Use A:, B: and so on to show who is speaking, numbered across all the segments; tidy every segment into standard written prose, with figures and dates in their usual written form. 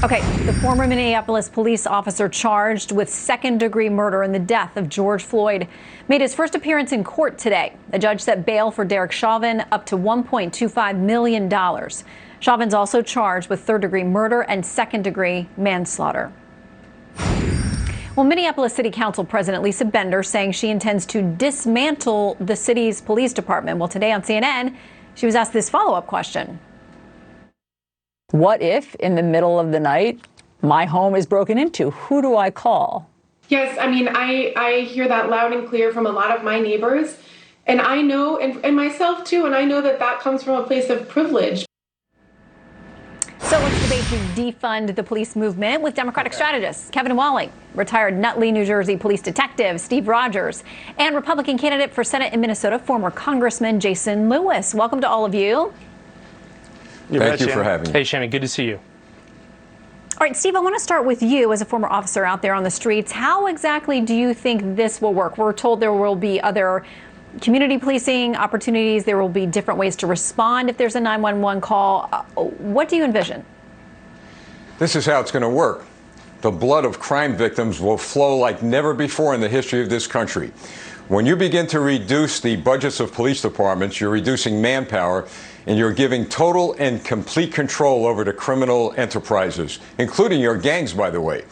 A: Okay, the former Minneapolis police officer charged with second-degree murder in the death of George Floyd made his first appearance in court today. The judge set bail for Derek Chauvin up to $1.25 million. Chauvin's also charged with third-degree murder and second-degree manslaughter. Well, Minneapolis City Council President Lisa Bender saying she intends to dismantle the city's police department. Well, today on CNN, she was asked this follow-up question.
B: What if, in the middle of the night, my home is broken into? Who do I call?
C: Yes, I mean, I hear that loud and clear from a lot of my neighbors. And I know, and myself too, and I know that that comes from a place of privilege.
A: So let's debate to defund the police movement with Democratic strategists Kevin Wally, retired Nutley, New Jersey police detective Steve Rogers, and Republican candidate for Senate in Minnesota, former Congressman Jason Lewis. Welcome to all of you.
D: Thank you for having me.
E: Hey, Shannon, good to see you.
A: All right, Steve, I want to start with you as a former officer out there on the streets. How exactly do you think this will work? We're told there will be other community policing opportunities. There will be different ways to respond if there's a 911 call. What do you envision?
D: This is how it's going to work. The blood of crime victims will flow like never before in the history of this country. When you begin to reduce the budgets of police departments, you're reducing manpower, and you're giving total and complete control over the criminal enterprises, including your gangs, by the way.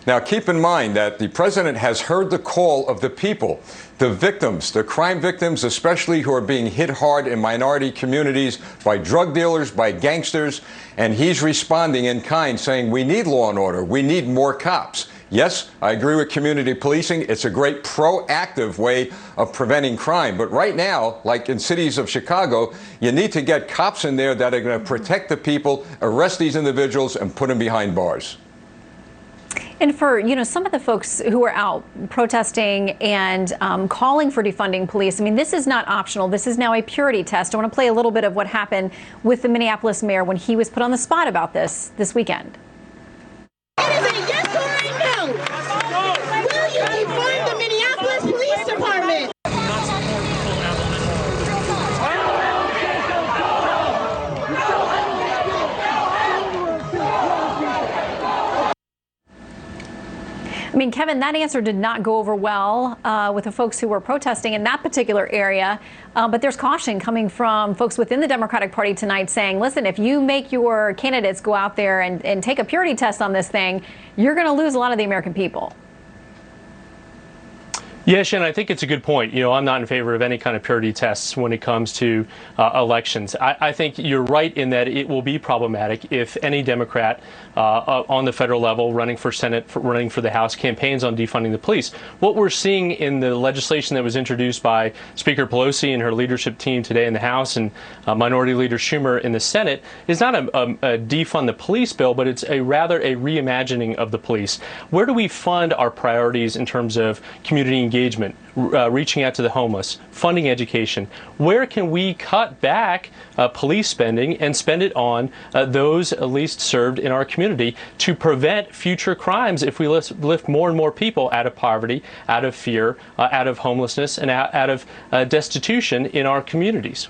D: Now, keep in mind that the president has heard the call of the people, the victims, the crime victims, especially who are being hit hard in minority communities by drug dealers, by gangsters, and he's responding in kind, saying we need law and order, we need more cops. Yes, I agree with community policing. It's a great proactive way of preventing crime. But right now, like in cities of Chicago, you need to get cops in there that are going to protect the people, arrest these individuals, and put them behind bars.
A: And for, some of the folks who are out protesting and calling for defunding police, I mean, this is not optional. This is now a purity test. I want to play a little bit of what happened with the Minneapolis mayor when he was put on the spot about this weekend.
F: It is a yes or a no. Will you defund the Minneapolis Police Department?
A: I mean, Kevin, that answer did not go over well with the folks who were protesting in that particular area. But there's caution coming from folks within the Democratic Party tonight saying, listen, if you make your candidates go out there and take a purity test on this thing, you're going to lose a lot of the American people.
E: Yeah, Shannon, I think it's a good point. I'm not in favor of any kind of purity tests when it comes to elections. I think you're right in that it will be problematic if any Democrat on the federal level running for Senate, running for the House, campaigns on defunding the police. What we're seeing in the legislation that was introduced by Speaker Pelosi and her leadership team today in the House and Minority Leader Schumer in the Senate is not a defund the police bill, but it's rather a reimagining of the police. Where do we fund our priorities in terms of community engagement, reaching out to the homeless, funding education? Where can we cut back police spending and spend it on those least served in our community to prevent future crimes if we lift more and more people out of poverty, out of fear, out of homelessness, and out of destitution in our communities?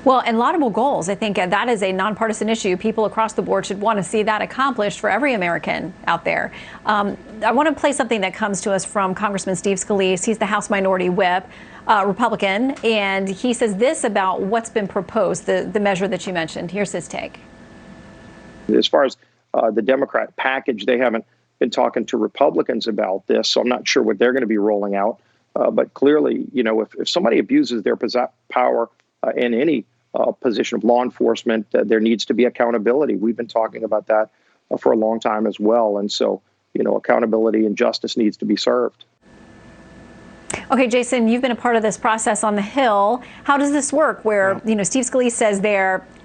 A: Well, and laudable goals. I think that is a nonpartisan issue. People across the board should want to see that accomplished for every American out there. I want to play something that comes to us from Congressman Steve Scalise. He's the House Minority Whip, Republican, and he says this about what's been proposed, the measure that you mentioned. Here's his take.
G: As far as the Democrat package, they haven't been talking to Republicans about this, so I'm not sure what they're going to be rolling out. But clearly, if somebody abuses their power in any position of law enforcement, there needs to be accountability. We've been talking about that for a long time as well. And so, accountability and justice needs to be served.
A: Okay, Jason, you've been a part of this process on the Hill. How does this work where, Steve Scalise says they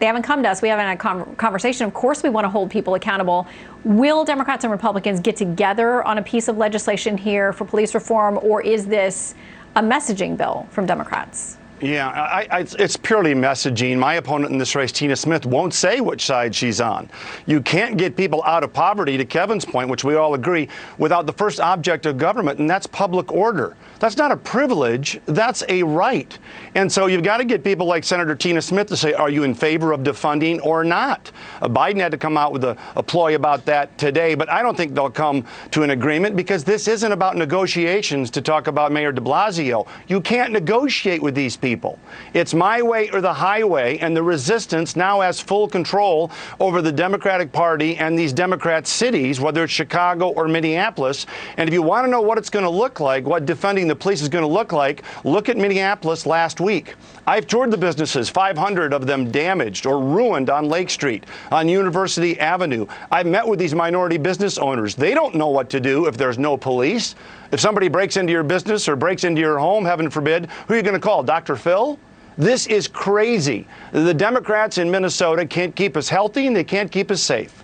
A: haven't come to us, we haven't had a conversation. Of course, we want to hold people accountable. Will Democrats and Republicans get together on a piece of legislation here for police reform, or is this a messaging bill from Democrats?
H: Yeah, it's purely messaging. My opponent in this race, Tina Smith, won't say which side she's on. You can't get people out of poverty, to Kevin's point, which we all agree, without the first object of government, and that's public order. That's not a privilege, that's a right. And so you've got to get people like Senator Tina Smith to say, are you in favor of defunding or not? Biden had to come out with a ploy about that today, but I don't think they'll come to an agreement because this isn't about negotiations to talk about Mayor de Blasio. You can't negotiate with these people. It's my way or the highway, and the resistance now has full control over the Democratic Party and these Democrat cities, whether it's Chicago or Minneapolis. And if you want to know what it's going to look like, what defunding the police is going to look like, look at Minneapolis last week. I've toured the businesses, 500 of them damaged or ruined on Lake Street, on University Avenue. I've met with these minority business owners. They don't know what to do if there's no police. If somebody breaks into your business or breaks into your home, heaven forbid, who are you going to call, Dr. Phil? This is crazy. The Democrats in Minnesota can't keep us healthy and they can't keep us safe.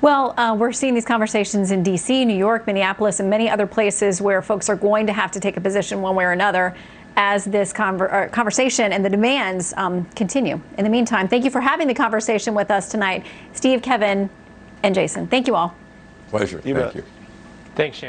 A: Well, we're seeing these conversations in D.C., New York, Minneapolis, and many other places where folks are going to have to take a position one way or another as this conversation and the demands continue. In the meantime, thank you for having the conversation with us tonight, Steve, Kevin, and Jason. Thank you all.
D: Pleasure. Thank you.
E: Thanks, Shannon.